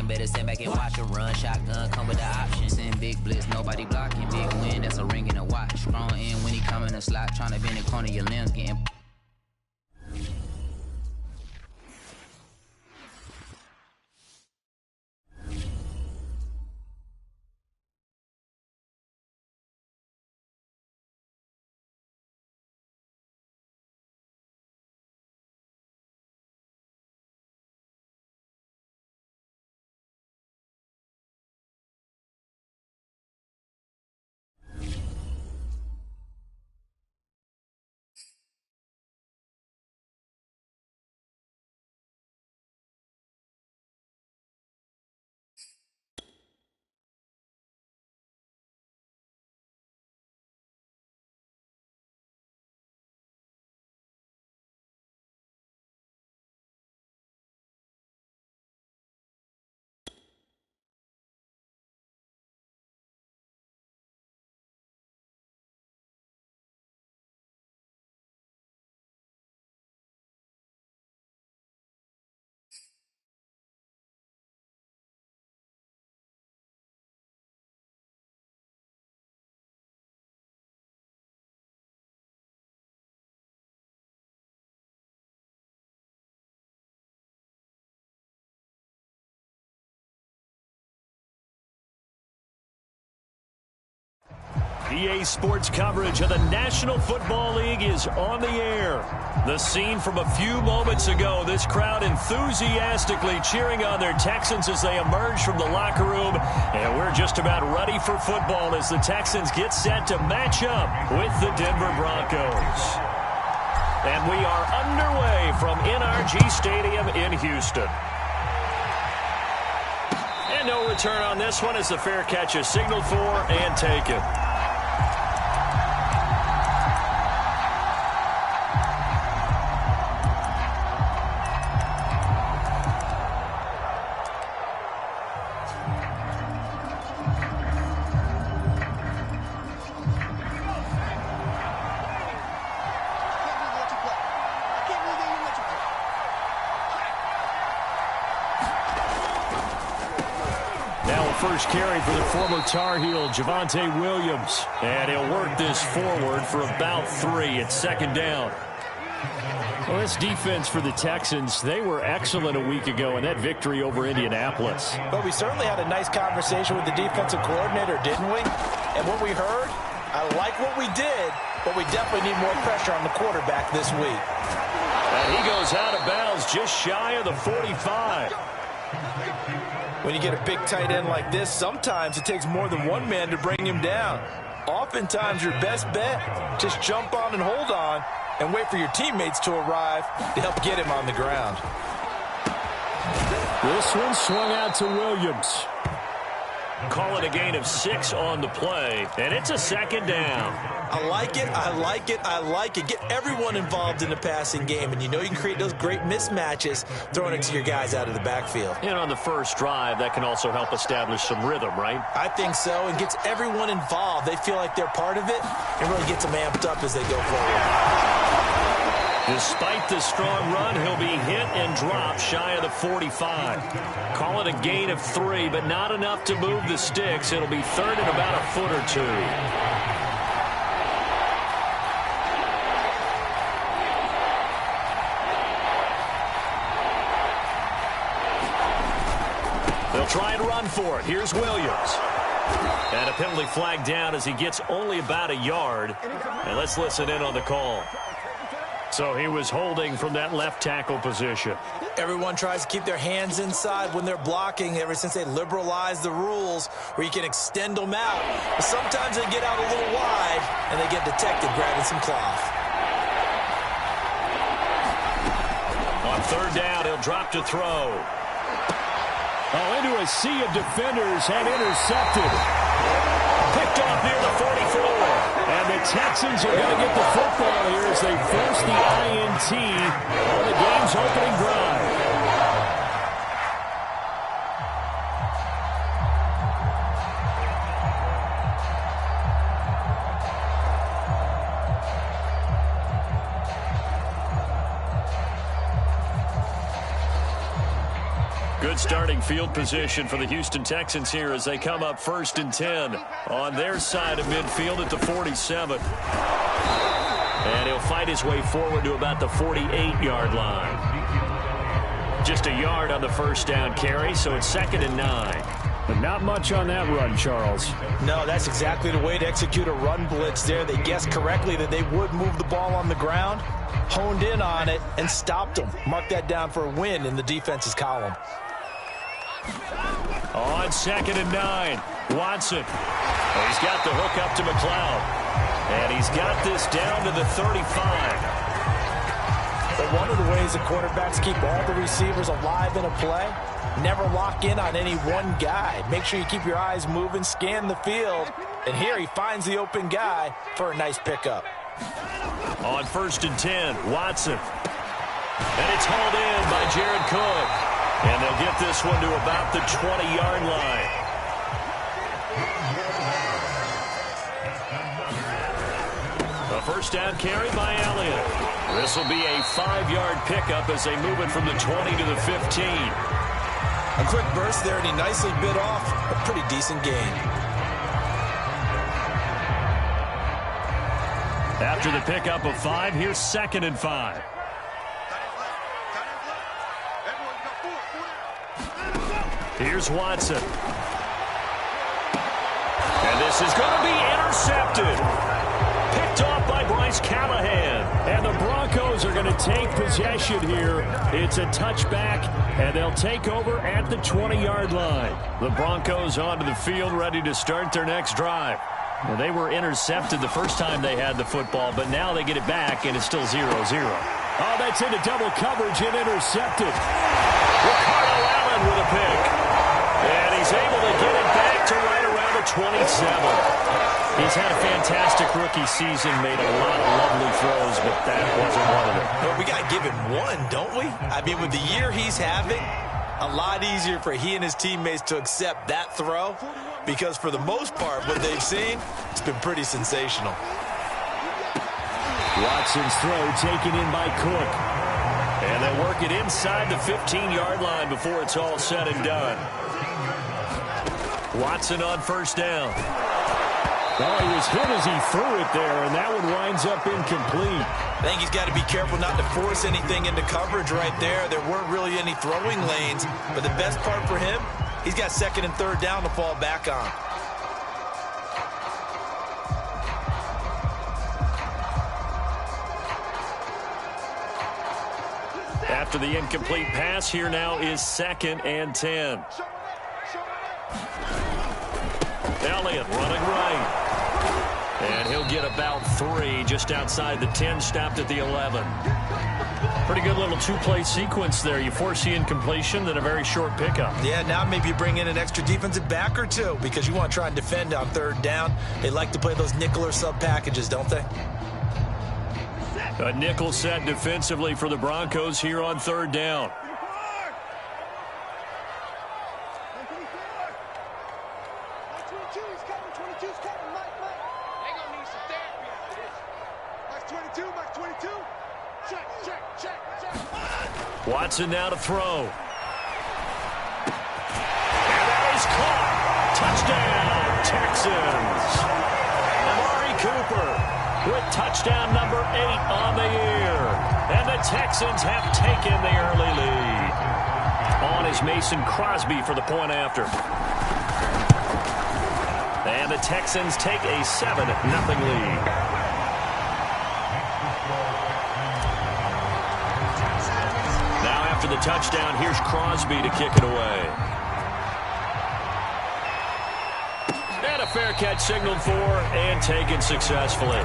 talking, better stand back and watch a run. Shotgun come with the options. In big blitz, nobody blocking. Big win, that's a ring and a watch. Strong in when he come in the slot, trying to bend the corner, your limbs getting. EA Sports coverage of the National Football League is on the air. The scene from a few moments ago, this crowd enthusiastically cheering on their Texans as they emerge from the locker room. And we're just about ready for football as the Texans get set to match up with the Denver Broncos. And we are underway from NRG Stadium in Houston. And no return on this one as the fair catch is signaled for and taken. First carry for the former Tar Heel, Javonte Williams. And he'll work this forward for about 3. It's second down. Well, this defense for the Texans, they were excellent a week ago in that victory over Indianapolis. But we certainly had a nice conversation with the defensive coordinator, didn't we? And what we heard, I like what we did, but we definitely need more pressure on the quarterback this week. And he goes out of bounds just shy of the 45. When you get a big tight end like this, sometimes it takes more than one man to bring him down. Oftentimes, your best bet, just jump on and hold on and wait for your teammates to arrive to help get him on the ground. This one swung out to Williams. Call it a gain of 6 on the play, and it's a second down. I like it, I like it, I like it. Get everyone involved in the passing game, and you know you can create those great mismatches throwing it to your guys out of the backfield. And on the first drive, that can also help establish some rhythm, right? I think so, and gets everyone involved. They feel like they're part of it, and really gets them amped up as they go forward. Despite the strong run, he'll be hit and dropped shy of the 45. Call it a gain of 3, but not enough to move the sticks. It'll be third and about a foot or 2. They'll try and run for it. Here's Williams. And a penalty flag down as he gets only about a yard. And let's listen in on the call. So he was holding from that left tackle position. Everyone tries to keep their hands inside when they're blocking ever since they liberalized the rules where you can extend them out. But sometimes they get out a little wide and they get detected grabbing some cloth. On third down, he'll drop to throw. Oh, into a sea of defenders and intercepted. Picked off near the 44. And the Texans are going to get the football here as they force the INT on the game's opening drive. Good starting field position for the Houston Texans here as they come up 1st and 10 on their side of midfield at the 47. And he'll fight his way forward to about the 48-yard line. Just a yard on the first down carry, so it's 2nd and 9. But not much on that run, Charles. No, that's exactly the way to execute a run blitz there. They guessed correctly that they would move the ball on the ground, honed in on it, and stopped them. Mark that down for a win in the defense's column. On 2nd and 9, Watson. He's got the hook up to McLeod. And he's got this down to the 35. But one of the ways the quarterbacks keep all the receivers alive in a play, never lock in on any one guy. Make sure you keep your eyes moving, scan the field. And here he finds the open guy for a nice pickup. On 1st and 10, Watson. And it's hauled in by Jared Cook. And they'll get this one to about the 20-yard line. A first down carry by Elliott. This will be a 5-yard pickup as they move it from the 20 to the 15. A quick burst there, and he nicely bit off a pretty decent gain. After the pickup of 5, here's 2nd and 5. Here's Watson. And this is going to be intercepted. Picked off by Bryce Callahan. And the Broncos are going to take possession here. It's a touchback, and they'll take over at the 20-yard line. The Broncos onto the field, ready to start their next drive. Well, they were intercepted the first time they had the football, but now they get it back, and it's still 0-0. Oh, that's into double coverage and intercepted. Ricardo Allen with a pick. And he's able to get it back to right around the 27. He's had a fantastic rookie season, made a lot of lovely throws, but that wasn't one of them. Well, we got to give him one, don't we? I mean, with the year he's having, a lot easier for he and his teammates to accept that throw because for the most part, what they've seen, it's been pretty sensational. Watson's throw taken in by Cook. And they work it inside the 15-yard line before it's all said and done. Watson on first down. Well, he was hit as he threw it there, and that one winds up incomplete. I think he's got to be careful not to force anything into coverage right there. There weren't really any throwing lanes, but the best part for him, he's got 2nd and 3rd down to fall back on. After the incomplete pass, here now is 2nd and 10. Elliott running right. And he'll get about 3 just outside the 10, stopped at the 11. Pretty good little two-play sequence there. You force the incompletion, then a very short pickup. Yeah, now maybe you bring in an extra defensive back or two because you want to try and defend on 3rd down. They like to play those nickel or sub packages, don't they? A nickel set defensively for the Broncos here on 3rd down. Watson now to throw. And that is caught. Touchdown, Texans. Amari Cooper with touchdown number 8 on the year. And the Texans have taken the early lead. On is Mason Crosby for the point after. And the Texans take a 7-0 lead. After the touchdown, here's Crosby to kick it away. And a fair catch signaled for and taken successfully.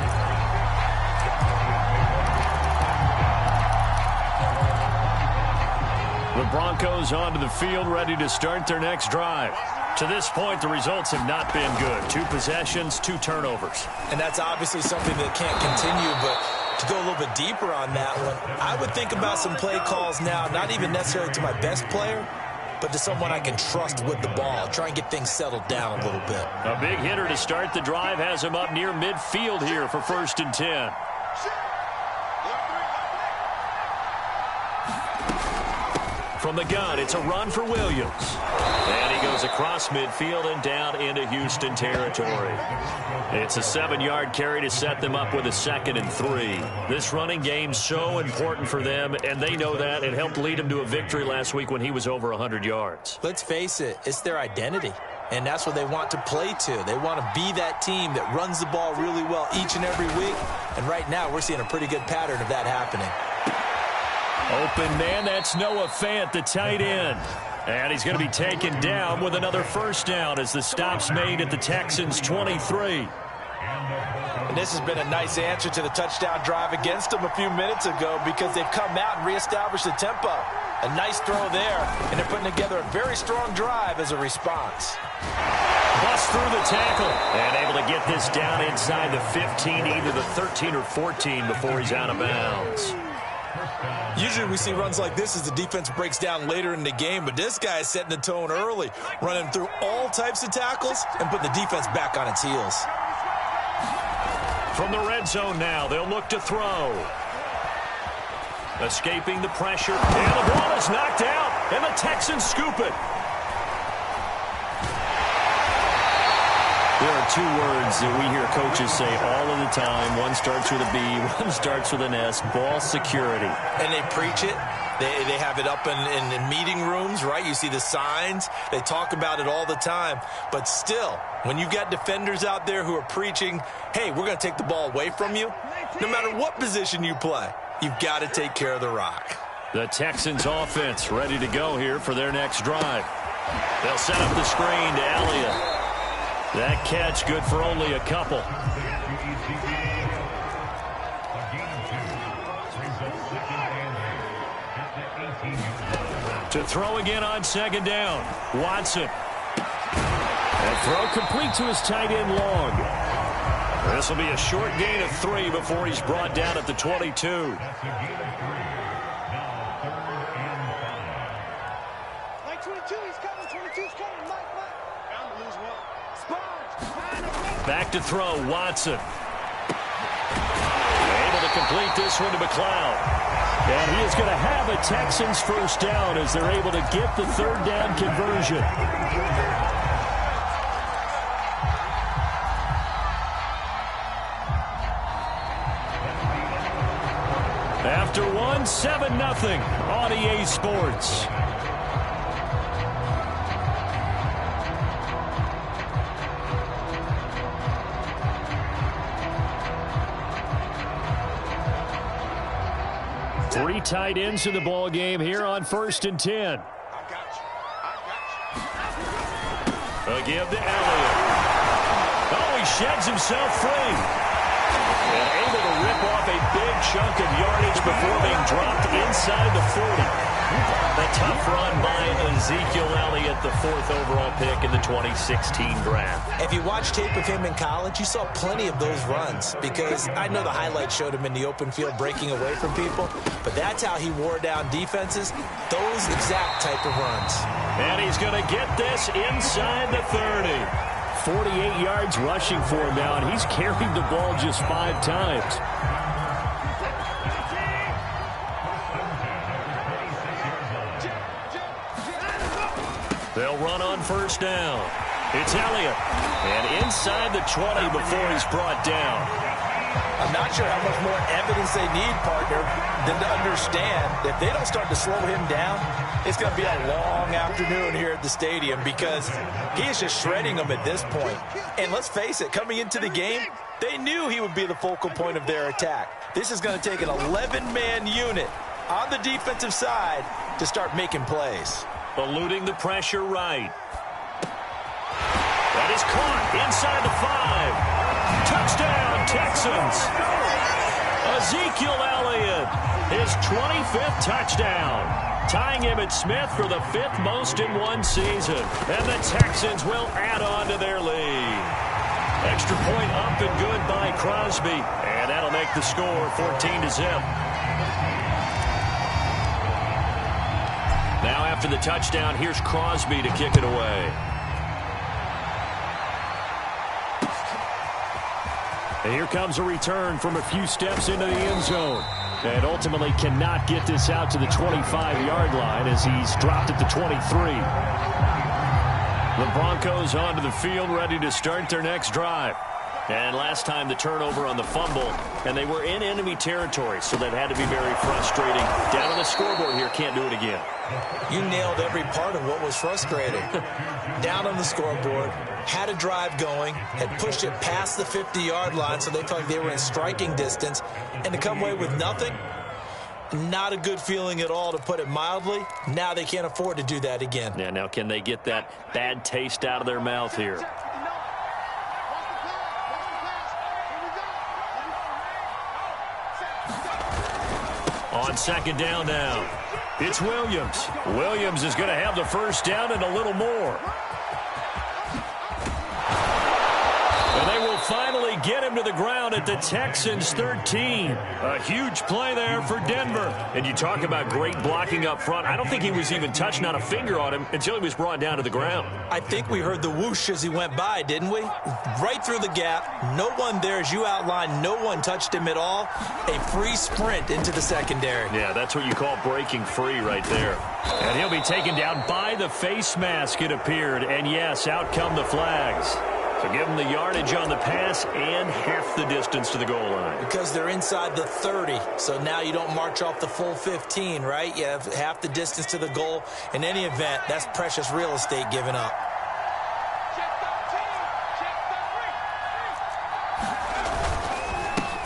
The Broncos onto the field, ready to start their next drive. To this point, the results have not been good. 2 possessions, 2 turnovers. And that's obviously something that can't continue, but to go a little bit deeper on that one, I would think about some play calls now, not even necessarily to my best player, but to someone I can trust with the ball. Try and get things settled down a little bit. A big hitter to start the drive has him up near midfield here for 1st and 10. From the gun, it's a run for Williams. And he goes across midfield and down into Houston territory. It's a 7-yard carry to set them up with a 2nd and 3. This running game's so important for them, and they know that. It helped lead him to a victory last week when he was over 100 yards. Let's face it, it's their identity. And that's what they want to play to. They want to be that team that runs the ball really well each and every week. And right now, we're seeing a pretty good pattern of that happening. Open man, that's Noah Fant, the tight end. And he's going to be taken down with another first down as the stop's made at the Texans' 23. And this has been a nice answer to the touchdown drive against them a few minutes ago because they've come out and reestablished the tempo. A nice throw there, and they're putting together a very strong drive as a response. Bust through the tackle and able to get this down inside the 15, either the 13 or 14 before he's out of bounds. Usually we see runs like this as the defense breaks down later in the game, but this guy is setting the tone early, running through all types of tackles and putting the defense back on its heels. From the red zone now, they'll look to throw. Escaping the pressure, and the ball is knocked out, and the Texans scoop it. There are 2 words that we hear coaches say all of the time. One starts with a B, one starts with an S, ball security. And they preach it. They have it up in meeting rooms, right? You see the signs. They talk about it all the time. But still, when you've got defenders out there who are preaching, hey, we're going to take the ball away from you, no matter what position you play, you've got to take care of the rock. The Texans offense ready to go here for their next drive. They'll set up the screen to Elliott. That catch good for only a couple. To throw again on 2nd down. Watson. That throw complete to his tight end Long. This will be a short gain of 3 before he's brought down at the 22. Back to throw, Watson. Able to complete this one to McLeod. And he is going to have a Texans first down as they're able to get the 3rd down conversion. After 1, 7-0 on EA Sports. Three tight ends in the ball game here on 1st and 10. A give to Elliott. Oh, he sheds himself free. And able to rip off a big chunk of yardage before being dropped inside the 40. A tough run by Ezekiel Elliott, the 4th overall pick in the 2016 draft. If you watch tape of him in college, you saw plenty of those runs because I know the highlights showed him in the open field breaking away from people, but that's how he wore down defenses, those exact type of runs. And he's going to get this inside the 30. 48 yards rushing for him now, and he's carried the ball just 5 times. They'll run on 1st down. It's Elliott. And inside the 20 before he's brought down. I'm not sure how much more evidence they need, partner, than to understand that if they don't start to slow him down, it's going to be a long afternoon here at the stadium because he is just shredding them at this point. And let's face it, coming into the game, they knew he would be the focal point of their attack. This is going to take an 11-man unit on the defensive side to start making plays. Eluding the pressure right. That is caught inside the 5. Touchdown, Texans. Ezekiel Elliott, his 25th touchdown. Tying him at Smith for the 5th most in one season. And the Texans will add on to their lead. Extra point up and good by Crosby. And that'll make the score 14-0. Now after the touchdown, here's Crosby to kick it away. And here comes a return from a few steps into the end zone. And ultimately cannot get this out to the 25-yard line as he's dropped at the 23. The Broncos onto the field, ready to start their next drive. And last time the turnover on the fumble, and they were in enemy territory, so that had to be very frustrating. Down on the scoreboard here, can't do it again. You nailed every part of what was frustrating. Down on the scoreboard, had a drive going, had pushed it past the 50-yard line, so they felt like they were in striking distance, and to come away with nothing, not a good feeling at all, to put it mildly. Now they can't afford to do that again. Yeah, now can they get that bad taste out of their mouth here? On second down now, it's Williams. Williams is going to have the first down and a little more. And they will finally get him to the ground at the Texans' 13. A huge play there for Denver. And you talk about great blocking up front. I don't think he was even touched, not a finger on him, until he was brought down to the ground. I think we heard the whoosh as he went by, didn't we? Right through the gap. No one there, as you outlined. No one touched him at all. A free sprint into the secondary. Yeah, that's what you call breaking free right there. And he'll be taken down by the face mask, it appeared. And yes, out come the flags. So give them the yardage on the pass and half the distance to the goal line. Because they're inside the 30, so now you don't march off the full 15, right? You have half the distance to the goal. In any event, that's precious real estate given up.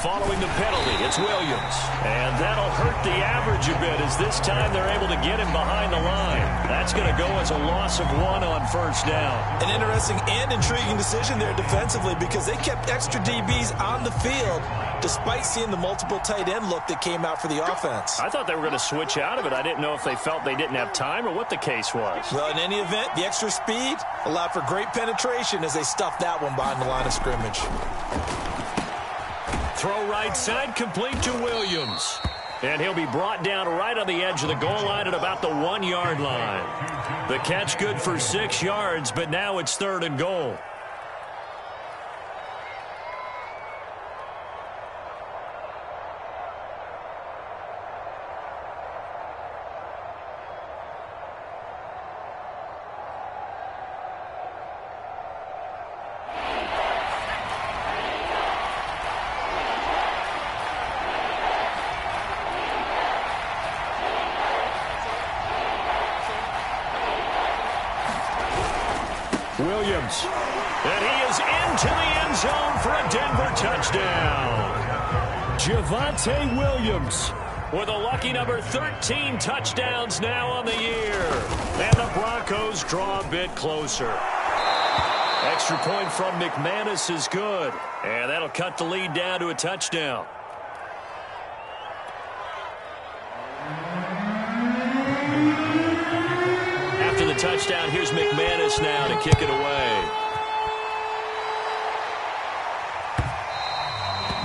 Following the penalty, it's Williams. And that'll hurt the average a bit, as this time they're able to get him behind the line. That's going to go as a loss of 1 on first down. An interesting and intriguing decision there defensively, because they kept extra DBs on the field despite seeing the multiple tight end look that came out for the offense. I thought they were going to switch out of it. I didn't know if they felt they didn't have time or what the case was. Well, in any event, the extra speed allowed for great penetration as they stuffed that one behind the line of scrimmage. Throw right side, complete to Williams. And he'll be brought down right on the edge of the goal line at about the 1-yard line. The catch good for 6 yards, but now it's 3rd and goal. Williams, and he is into the end zone for a Denver touchdown. Javonte Williams with a lucky number 13 touchdowns now on the year. And the Broncos draw a bit closer. Extra point from McManus is good, and that'll cut the lead down to a touchdown. After the touchdown, here's McManus now to kick it away.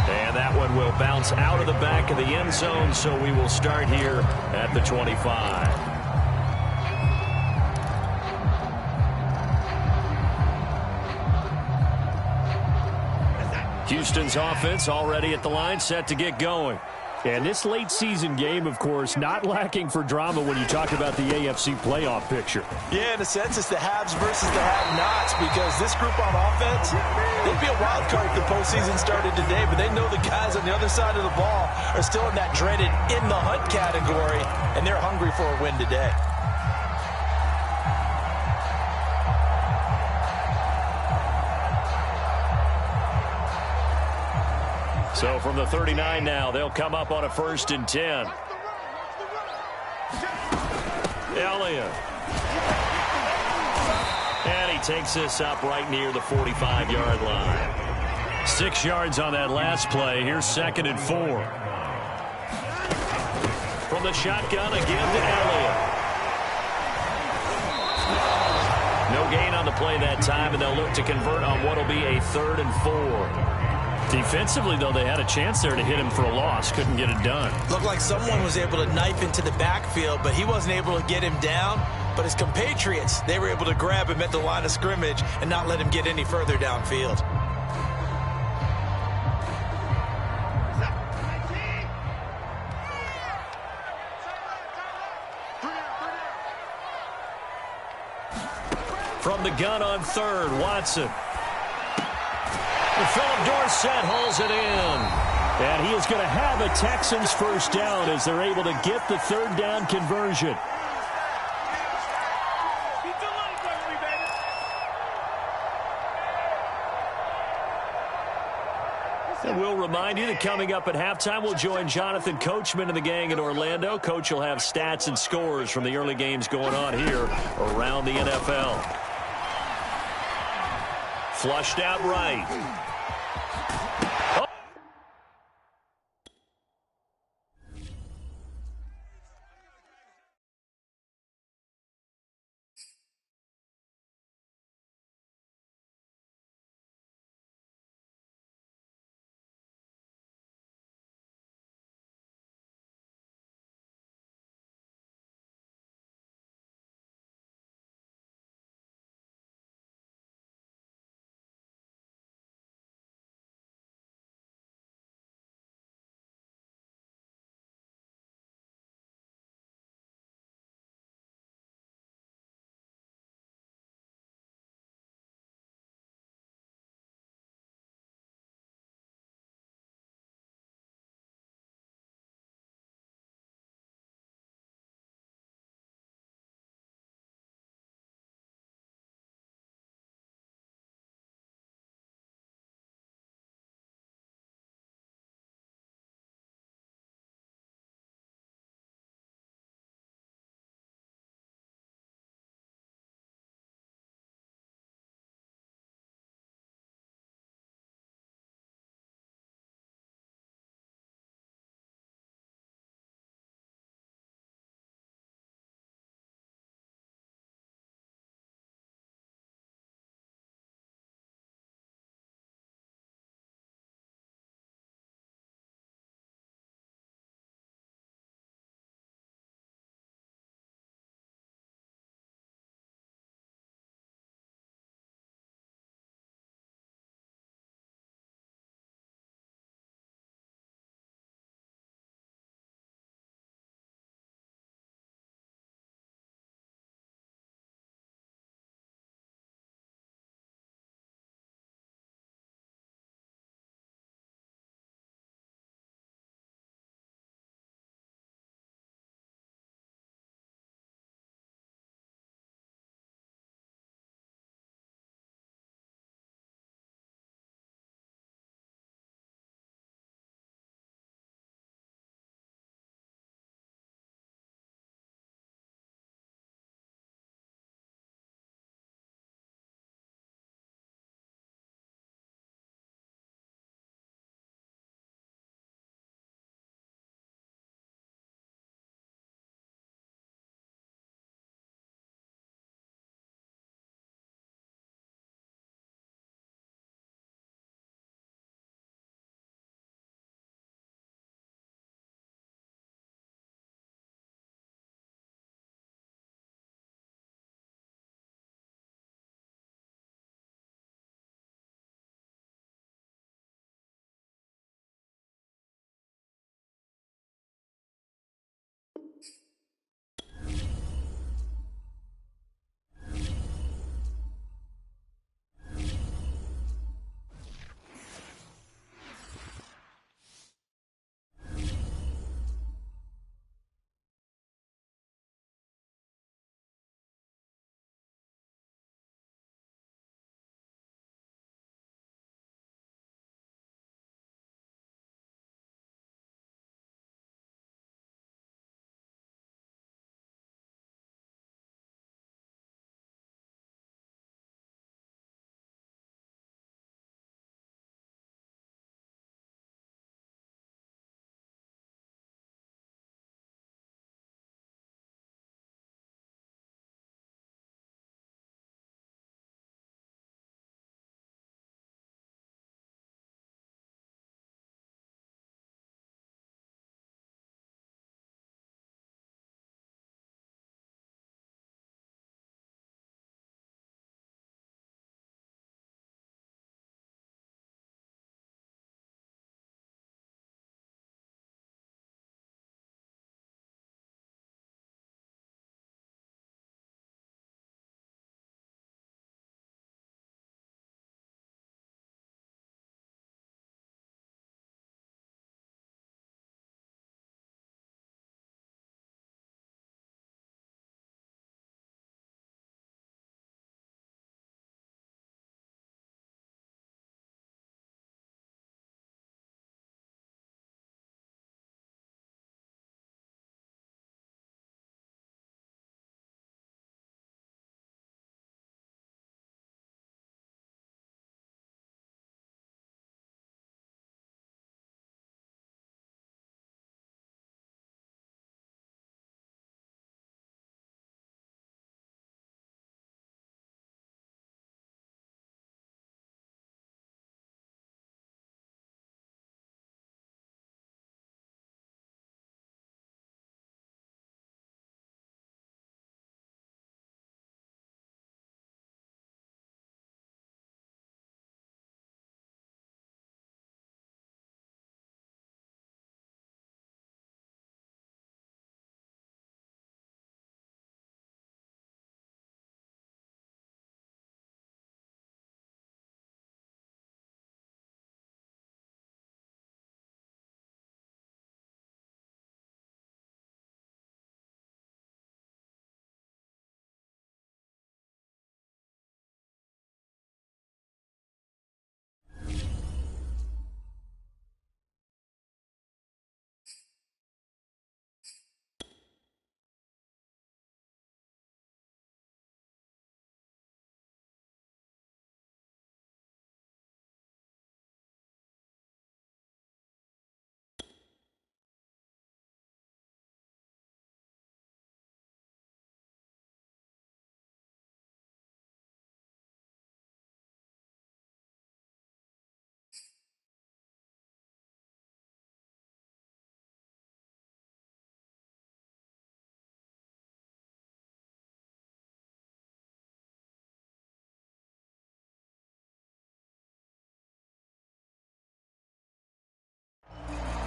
And that one will bounce out of the back of the end zone, so we will start here at the 25. Houston's offense already at the line, set to get going. And this late season game, of course, not lacking for drama when you talk about the AFC playoff picture. Yeah, in a sense, it's the haves versus the have-nots, because this group on offense, they'd be a wild card if the postseason started today, but they know the guys on the other side of the ball are still in that dreaded in-the-hunt category, and they're hungry for a win today. So from the 39 now, they'll come up on a 1st and 10. Elliott. And he takes this up right near the 45-yard line. 6 yards on that last play. Here's 2nd and 4. From the shotgun, again to Elliott. No gain on the play that time, and they'll look to convert on what will be a 3rd and 4. Defensively, though, they had a chance there to hit him for a loss. Couldn't get it done. Looked like someone was able to knife into the backfield, but he wasn't able to get him down. But his compatriots, they were able to grab him at the line of scrimmage and not let him get any further downfield. From the gun on third, Watson. And Philip Dorsett hauls it in. And he is going to have a Texans first down as they're able to get the third down conversion. And we'll remind you that coming up at halftime, we'll join Jonathan Coachman and the gang in Orlando. Coach will have stats and scores from the early games going on here around the NFL. Flushed out right.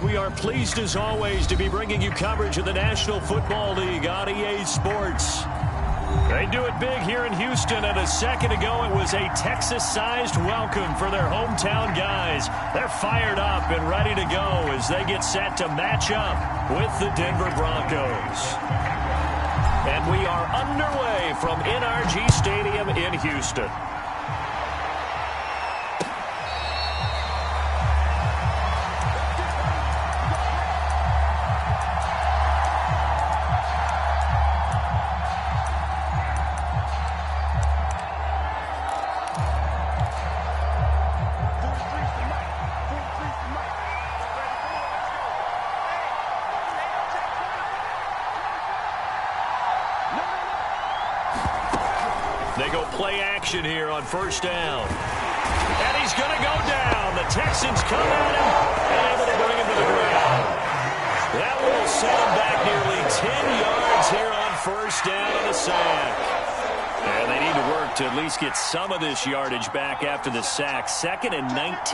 We are pleased as always to be bringing you coverage of the National Football League on EA Sports. They do it big here in Houston, and a second ago it was a Texas-sized welcome for their hometown guys. They're fired up and ready to go as they get set to match up with the Denver Broncos. And we are underway from NRG Stadium in Houston. They go play action here on first down. And he's going to go down. The Texans come at him and able to bring him to the ground. That will set him back nearly 10 yards here on first down on the sack. And they need to work to at least get some of this yardage back after the sack. 2nd and 19.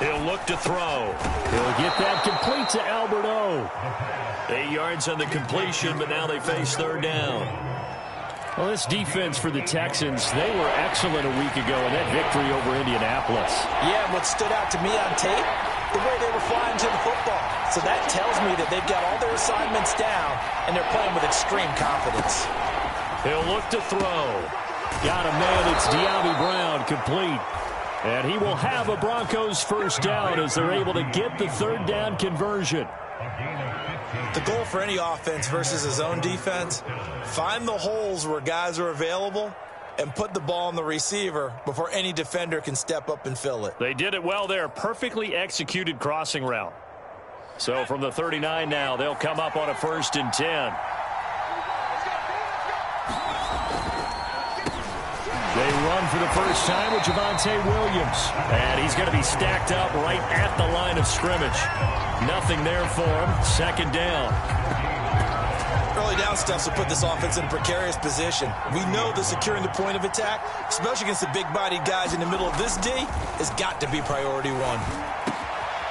He'll look to throw. He'll get that complete to Alberto. 8 yards on the completion, but now they face third down. Well, this defense for the Texans, they were excellent a week ago in that victory over Indianapolis. Yeah, and what stood out to me on tape, the way they were flying to the football. So that tells me that they've got all their assignments down, and they're playing with extreme confidence. He'll look to throw. Got a man, it's De'Ami Brown, complete. And he will have a Broncos first down as they're able to get the third down conversion. The goal for any offense versus his own defense, find the holes where guys are available and put the ball on the receiver before any defender can step up and fill it. They did it well there. Perfectly executed crossing route. So from the 39 now, they'll come up on a 1st and 10. They run for the first time with Javonte Williams. And he's going to be stacked up right at the line of scrimmage. Nothing there for him. 2nd down. Early down stuff will put this offense in a precarious position. We know that securing the point of attack, especially against the big-bodied guys in the middle of this D, has got to be priority one.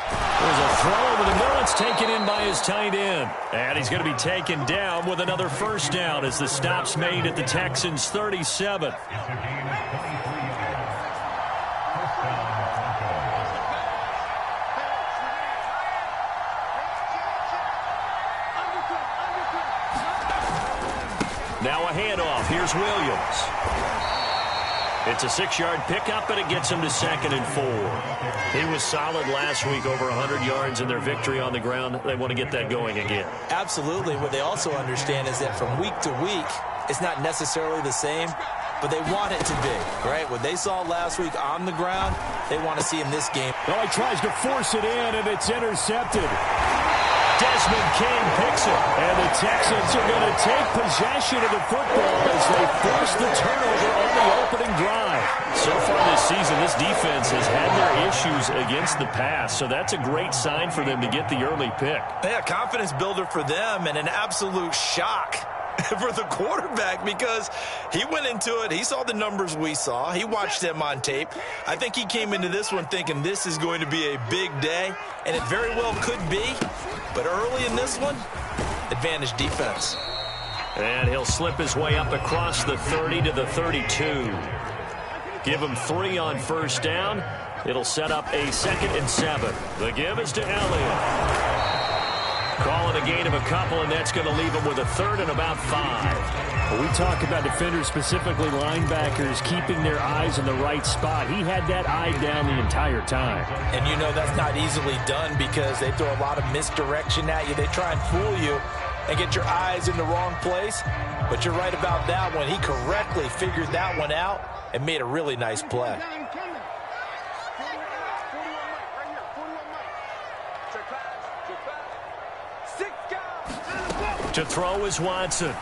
There's a throw over the middle. It's taken in by his tight end. And he's going to be taken down with another first down as the stop's made at the Texans' 37. Now a handoff. Here's Williams. It's a 6-yard pickup, and it gets him to 2nd and 4. He was solid last week, over 100 yards in their victory on the ground. They want to get that going again. Absolutely. What they also understand is that from week to week, it's not necessarily the same, but they want it to be, right? What they saw last week on the ground, they want to see in this game. Well, he tries to force it in, and it's intercepted. Desmond King picks it, and the Texans are going to take possession of the football as they force the turnover on the opening drive. So far this season, this defense has had their issues against the pass, so that's a great sign for them to get the early pick. Yeah, confidence builder for them and an absolute shock for the quarterback because he went into it. He saw the numbers we saw. He watched them on tape. I think he came into this one thinking this is going to be a big day, and it very well could be. But early in this one, advantage defense. And he'll slip his way up across the 30 to the 32. Give him 3 on first down. It'll set up a 2nd and 7. The give is to Elliott. Calling a gain of a couple, and that's going to leave him with a 3rd and about 5. Well, we talk about defenders, specifically linebackers, keeping their eyes in the right spot. He had that eye down the entire time. And you know that's not easily done because they throw a lot of misdirection at you. They try and fool you and get your eyes in the wrong place. But you're right about that one. He correctly figured that one out and made a really nice play. To throw is Watson.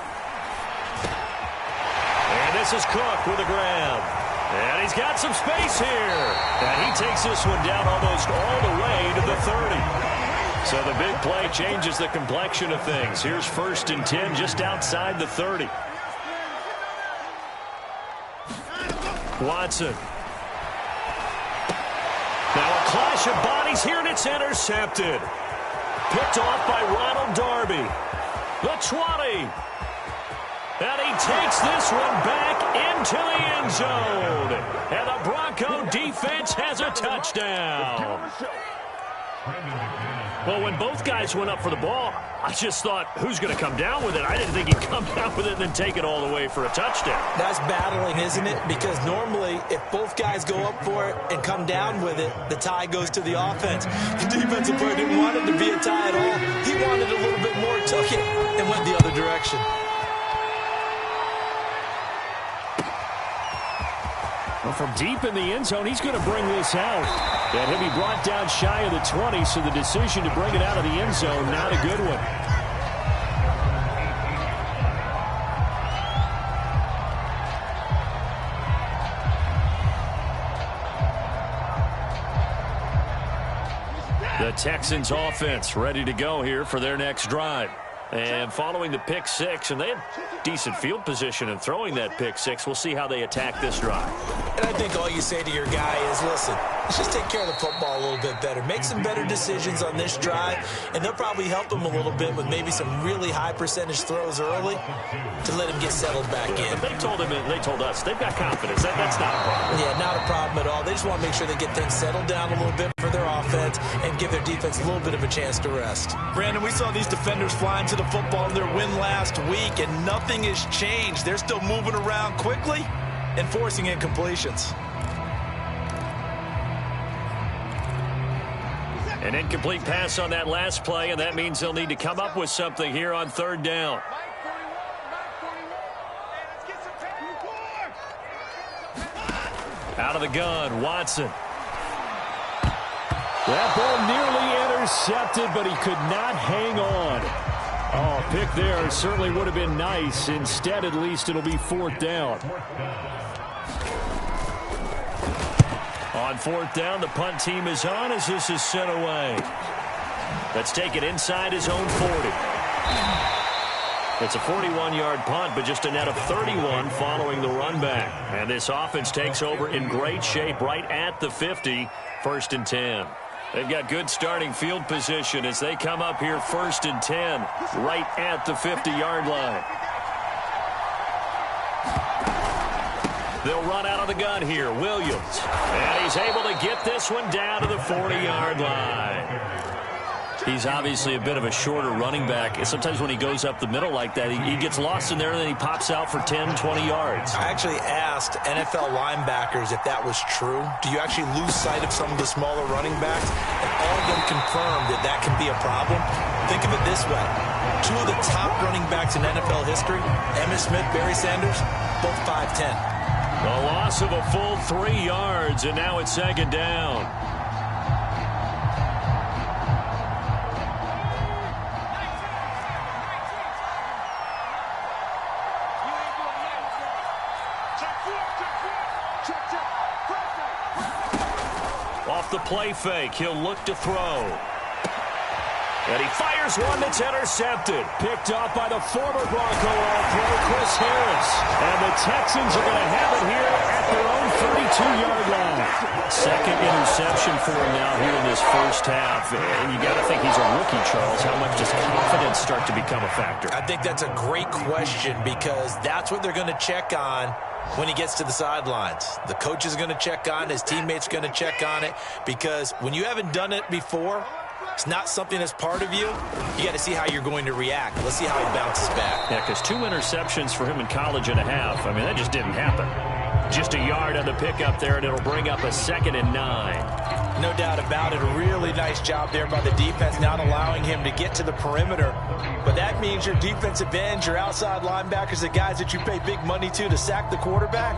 And this is Cook with a grab. And he's got some space here. And he takes this one down almost all the way to the 30. So the big play changes the complexion of things. Here's 1st and 10 just outside the 30. Watson. rush of bodies here, and it's intercepted. Picked off by Ronald Darby. The 20. And he takes this one back into the end zone. And the Bronco defense has a touchdown. Well, when both guys went up for the ball, I just thought, who's going to come down with it? I didn't think he'd come down with it and then take it all the way for a touchdown. That's battling, isn't it? Because normally, if both guys go up for it and come down with it, the tie goes to the offense. The defensive player didn't want it to be a tie at all. He wanted a little bit more, took it, and went the other direction. Well, from deep in the end zone, he's going to bring this out. And he'll be brought down shy of the 20, so the decision to bring it out of the end zone, not a good one. The Texans offense ready to go here for their next drive. And following the pick six, and they had decent field position in throwing that pick six. We'll see how they attack this drive. And I think all you say to your guy is, listen, let's just take care of the football a little bit better. Make some better decisions on this drive, and they'll probably help him a little bit with maybe some really high percentage throws early to let him get settled back in. But they told us, they've got confidence. That's not a problem. Yeah, not a problem at all. They just want to make sure they get things settled down a little bit for their offense and give their defense a little bit of a chance to rest. Brandon, we saw these defenders flying to the football in their win last week, and nothing has changed. They're still moving around quickly and forcing incompletions. An incomplete pass on that last play, and that means they'll need to come up with something here on third down. Out of the gun, Watson. That ball nearly intercepted, but he could not hang on. Oh, pick there certainly would have been nice. Instead, at least, it'll be fourth down. On fourth down, the punt team is on as this is sent away. Let's take it inside his own 40. It's a 41-yard punt, but just a net of 31 following the run back. And this offense takes over in great shape right at the 50, 1st and 10. They've got good starting field position as they come up here 1st and 10, right at the 50-yard line. They'll run out of the gun here, Williams. And he's able to get this one down to the 40-yard line. He's obviously a bit of a shorter running back. Sometimes when he goes up the middle like that, he gets lost in there, and then he pops out for 10, 20 yards. I actually asked NFL linebackers if that was true. Do you actually lose sight of some of the smaller running backs? And all of them confirmed that that can be a problem. Think of it this way. 2 of the top running backs in NFL history, Emmitt Smith, Barry Sanders, both 5'10". A loss of a full 3 yards, and now it's 2nd down. Off the play fake, he'll look to throw. And he fires one that's intercepted. Picked off by the former Bronco All-Pro, Chris Harris. And the Texans are going to have it here at their own 32-yard line. 2nd interception for him now here in this first half. And you got to think he's a rookie, Charles. How much does confidence start to become a factor? I think that's a great question because that's what they're going to check on when he gets to the sidelines. The coach is going to check on it. His teammates are going to check on it because when you haven't done it before, it's not something that's part of you. You got to see how you're going to react. Let's see how he bounces back. Yeah, because 2 interceptions for him in college and a half. I mean, that just didn't happen. Just a yard on the pickup there, and it'll bring up a 2nd and 9. No doubt about it. A really nice job there by the defense, not allowing him to get to the perimeter. But that means your defensive ends, your outside linebackers, the guys that you pay big money to sack the quarterback,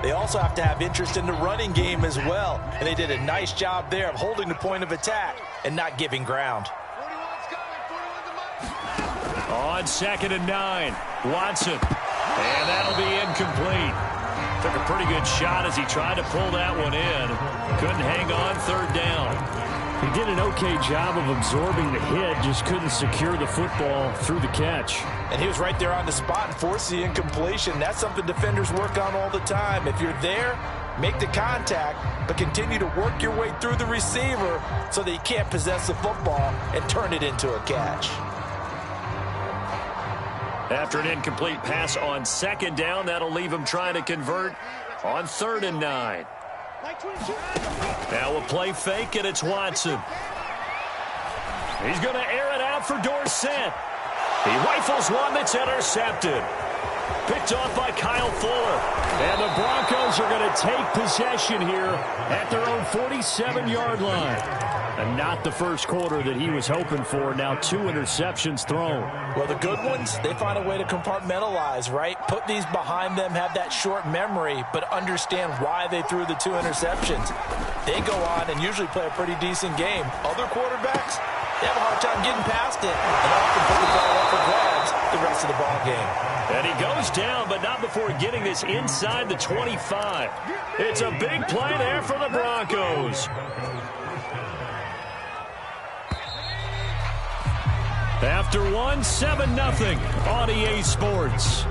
they also have to have interest in the running game as well. And they did a nice job there of holding the point of attack and not giving ground. On 2nd and 9, Watson. And that'll be incomplete. Took a pretty good shot as he tried to pull that one in. Couldn't hang on, 3rd down. He did an okay job of absorbing the hit, just couldn't secure the football through the catch. And he was right there on the spot and forced the incompletion. That's something defenders work on all the time. If you're there, make the contact, but continue to work your way through the receiver so that you can't possess the football and turn it into a catch. After an incomplete pass on second down, that'll leave him trying to convert on 3rd and 9. Now a play fake, and it's Watson. He's going to air it out for Dorsett. He rifles one that's intercepted. Picked off by Kyle Fuller. And the Broncos are going to take possession here at their own 47-yard line. And not the first quarter that he was hoping for. Now 2 interceptions thrown. Well, the good ones, they find a way to compartmentalize, right? Put these behind them, have that short memory, but understand why they threw the 2 interceptions. They go on and usually play a pretty decent game. Other quarterbacks, they have a hard time getting past it and often put the ball up for grabs the rest of the ball game. And he goes down, but not before getting this inside the 25. It's a big play there for the Broncos. After one, 7-0 on EA Sports.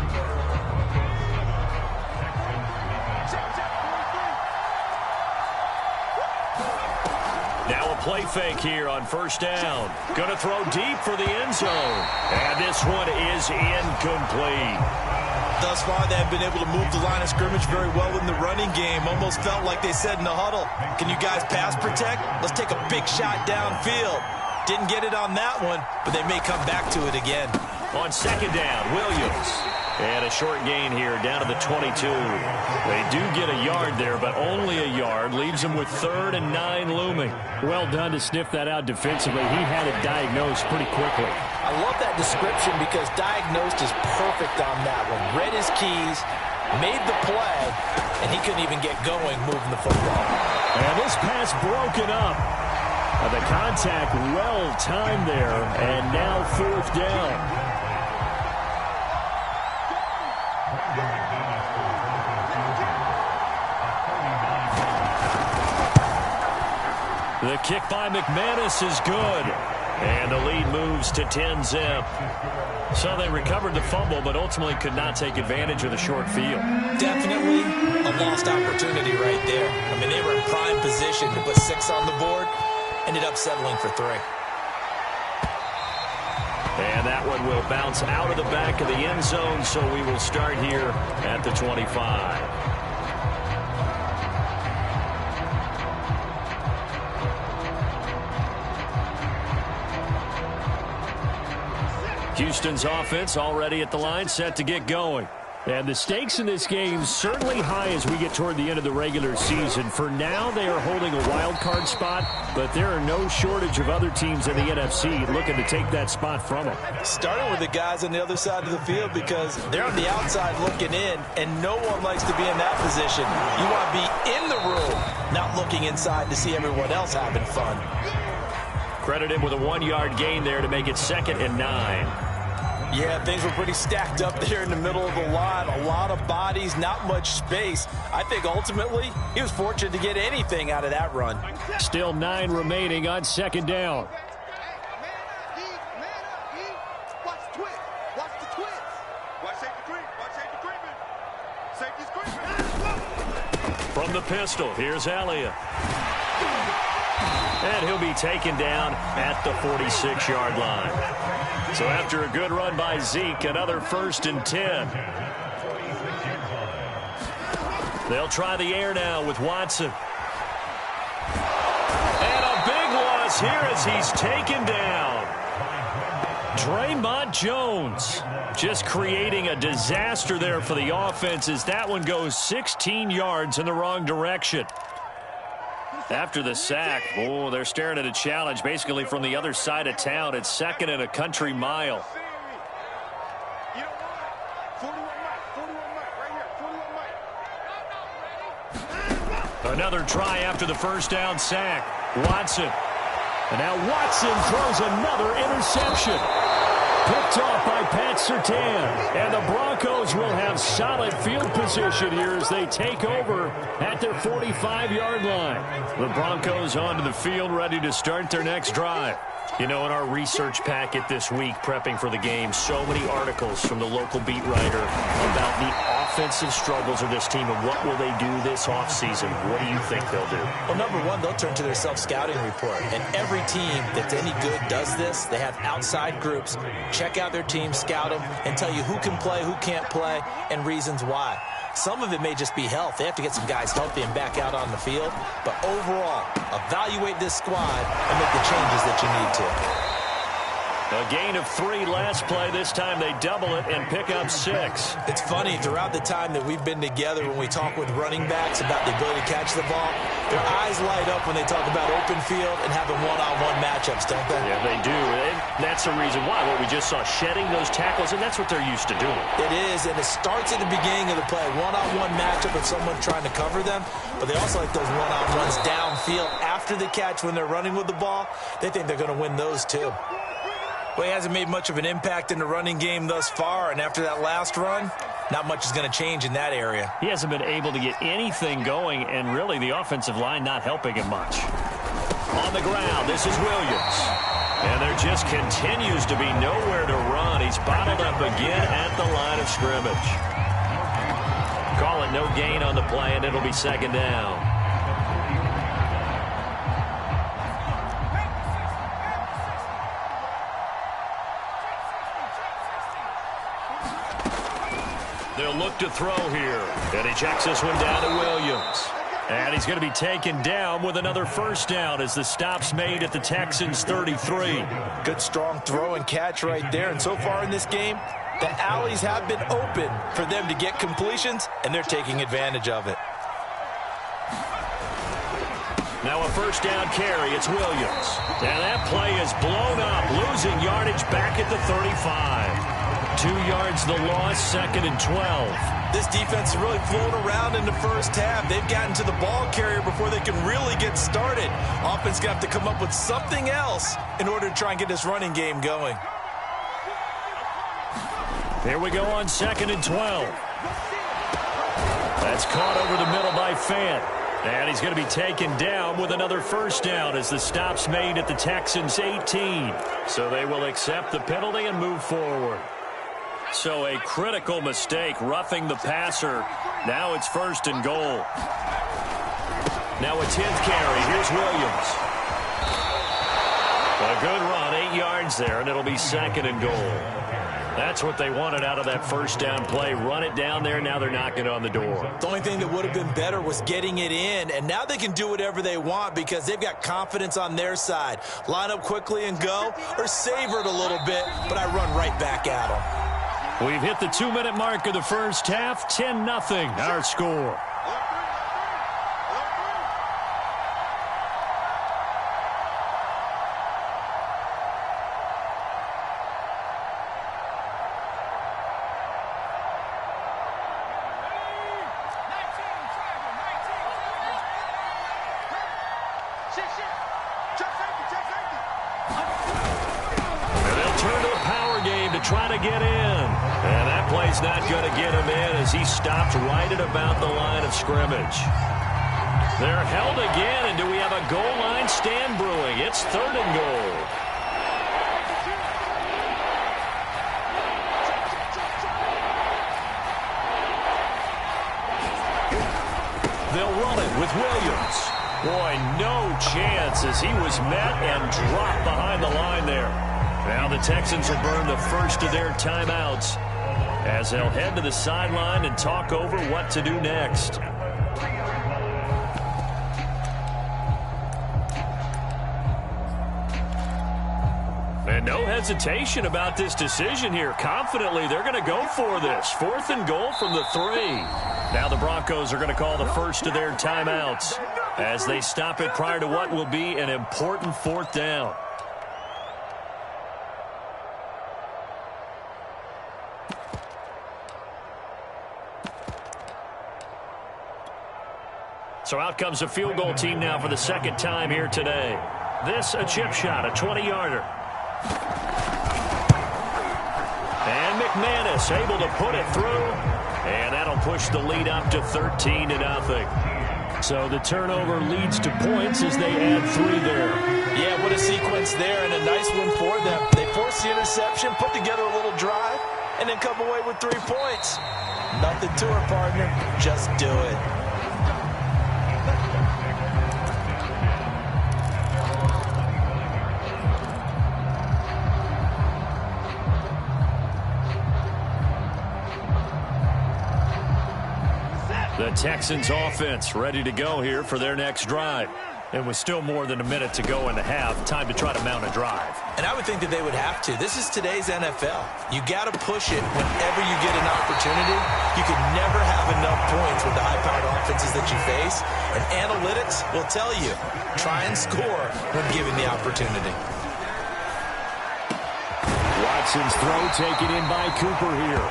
Now a play fake here on 1st down. Going to throw deep for the end zone. And this one is incomplete. Thus far, they have been able to move the line of scrimmage very well in the running game. Almost felt like they said in the huddle, can you guys pass protect? Let's take a big shot downfield. Didn't get it on that one, but they may come back to it again. On 2nd down, Williams. And a short gain here down to the 22. They do get a yard there, but only a yard. Leaves them with 3rd and 9 looming. Well done to sniff that out defensively. He had it diagnosed pretty quickly. I love that description because diagnosed is perfect on that one. Read his keys, made the play, and he couldn't even get going moving the football. And this pass broken up. The contact well timed there, and now 4th down. The kick by McManus is good. And the lead moves to 10-zip. So they recovered the fumble, but ultimately could not take advantage of the short field. Definitely a lost opportunity right there. I mean, they were in prime position to put 6 on the board. Ended up settling for 3. And that one will bounce out of the back of the end zone, so we will start here at the 25. Houston's offense already at the line, set to get going. And the stakes in this game certainly high as we get toward the end of the regular season. For now, they are holding a wild card spot, but there are no shortage of other teams in the NFC looking to take that spot from them. Starting with the guys on the other side of the field because they're on the outside looking in, and no one likes to be in that position. You want to be in the room, not looking inside to see everyone else having fun. Credit him with a 1-yard gain there to make it 2nd and 9. Yeah, things were pretty stacked up there in the middle of the line. A lot of bodies, not much space. I think ultimately he was fortunate to get anything out of that run. Still 9 remaining on 2nd down. From the pistol, here's Elliott. And he'll be taken down at the 46-yard line. So after a good run by Zeke, another 1st and 10. They'll try the air now with Watson. And a big loss here as he's taken down. Draymond Jones just creating a disaster there for the offense as that one goes 16 yards in the wrong direction. After the sack, oh, they're staring at a challenge basically from the other side of town. It's 2nd and a country mile. Another try after the 1st down sack. Watson. And now Watson throws another interception. Picked off by Pat Surtain. And the Broncos will have solid field position here as they take over at their 45-yard line. The Broncos onto the field, ready to start their next drive. You know, in our research packet this week, prepping for the game, so many articles from the local beat writer about the offensive struggles of this team, and what will they do this offseason? What do you think they'll do? Well, number one, they'll turn to their self-scouting report. And every team that's any good does this. They have outside groups. Check out their team, scout them, and tell you who can play, who can't play, and reasons why. Some of it may just be health. They have to get some guys healthy and back out on the field. But overall, evaluate this squad and make the changes that you need to. A gain of 3 last play. This time they double it and pick up 6. It's funny, throughout the time that we've been together, when we talk with running backs about the ability to catch the ball, their eyes light up when they talk about open field and having one-on-one matchups, don't they? Yeah, they do. And that's the reason why. What we just saw, shedding those tackles, and that's what they're used to doing. It is, and it starts at the beginning of the play. One-on-one matchup with someone trying to cover them, but they also like those one-on-ones downfield after the catch when they're running with the ball. They think they're going to win those too. Well, he hasn't made much of an impact in the running game thus far, and after that last run, not much is going to change in that area. He hasn't been able to get anything going, and really the offensive line not helping him much. On the ground, this is Williams. And there just continues to be nowhere to run. He's bottled up again at the line of scrimmage. Call it no gain on the play, and it'll be second down. They'll look to throw here. And he checks this one down to Williams. And he's going to be taken down with another first down as the stop's made at the Texans' 33. Good, strong throw and catch right there. And so far in this game, the alleys have been open for them to get completions, and they're taking advantage of it. Now a first down carry. It's Williams. And that play is blown up, losing yardage back at the 35. 2 yards the loss, second and 12. This defense is really flown around in the first half. They've gotten to the ball carrier before they can really get started. Offense going to have to come up with something else in order to try and get this running game going. Here we go on second and 12. That's caught over the middle by Fant. And he's going to be taken down with another first down as the stop's made at the Texans' 18. So they will accept the penalty and move forward. So a critical mistake, roughing the passer. Now it's first and goal. Now a 10th carry. Here's Williams. A good run, 8 yards there, and it'll be second and goal. That's what they wanted out of that first down play. Run it down there. Now they're knocking on the door. The only thing that would have been better was getting it in, and now they can do whatever they want because they've got confidence on their side. Line up quickly and go, or savor it a little bit, but I run right back at them. We've hit the 2-minute mark of the first half. 10-0 our score. Try to get in. And that play's not going to get him in as he stopped right at about the line of scrimmage. They're held again, and do we have a goal line stand brewing? It's third and goal. They'll run it with Williams. Boy, no chance as he was met and dropped behind the line there. Now the Texans will burn the first of their timeouts as they'll head to the sideline and talk over what to do next. And no hesitation about this decision here. Confidently, they're going to go for this. 4th and goal from the 3. Now the Broncos are going to call the first of their timeouts as they stop it prior to what will be an important 4th down. So out comes a field goal team now for the second time here today. This a chip shot, a 20-yarder. And McManus able to put it through. And that'll push the lead up to 13-0. So the turnover leads to points as they add 3 there. Yeah, what a sequence there, and a nice one for them. They force the interception, put together a little drive, and then come away with 3 points. Nothing to her, partner. Just do it. The Texans offense ready to go here for their next drive. And with still more than a minute to go in the half, time to try to mount a drive. And I would think that they would have to. This is today's NFL. You got to push it whenever you get an opportunity. You can never have enough points with the high-powered offenses that you face. And analytics will tell you, try and score when given the opportunity. Watson's throw taken in by Cooper here.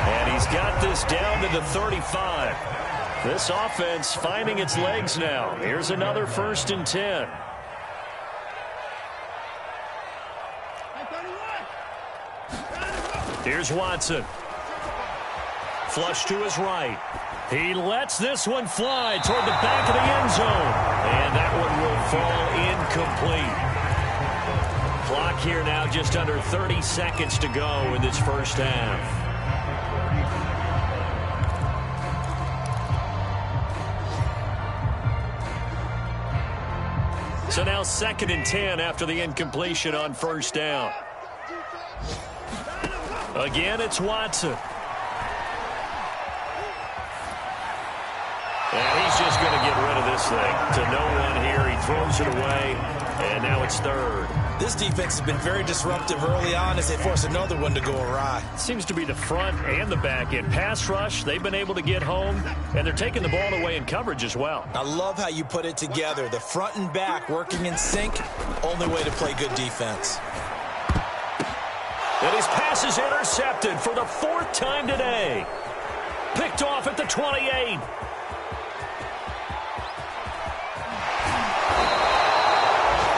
And he's got this down to the 35. This offense finding its legs now. Here's another 1st and 10. Here's Watson. Flush to his right. He lets this one fly toward the back of the end zone. And that one will fall incomplete. Clock here now just under 30 seconds to go in this first half. So now 2nd and 10 after the incompletion on 1st down. Again, it's Watson. And he's just going to get rid of this thing to no one here. He throws it away, and now it's 3rd. This defense has been very disruptive early on as they force another one to go awry. Seems to be the front and the back end. Pass rush, they've been able to get home, and they're taking the ball away in coverage as well. I love how you put it together. The front and back working in sync, only way to play good defense. And his pass is intercepted for the 4th time today. Picked off at the 28.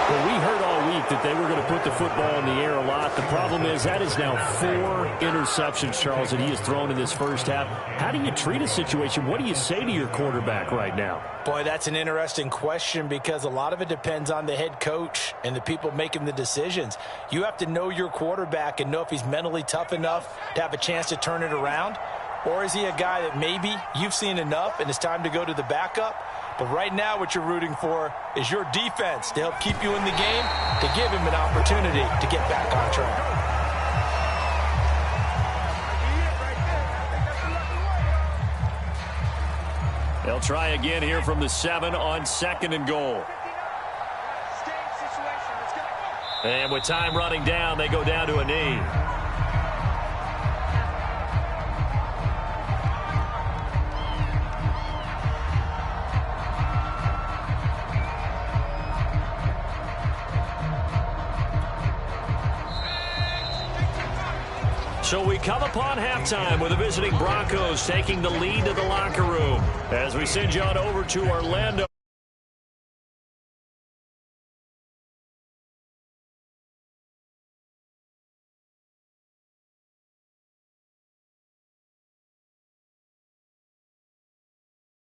Well, we heard all week that they were going to put the football in the air a lot. The problem is that is now 4 interceptions, Charles, that he has thrown in this first half. How do you treat a situation? What do you say to your quarterback right now? Boy, that's an interesting question because a lot of it depends on the head coach and the people making the decisions. You have to know your quarterback and know if he's mentally tough enough to have a chance to turn it around. Or is he a guy that maybe you've seen enough and it's time to go to the backup? But right now what you're rooting for is your defense to help keep you in the game, to give him an opportunity to get back on track. They'll try again here from the 7 on 2nd and goal. And with time running down, they go down to a knee. So we come upon halftime with the visiting Broncos taking the lead to the locker room as we send you on over to Orlando.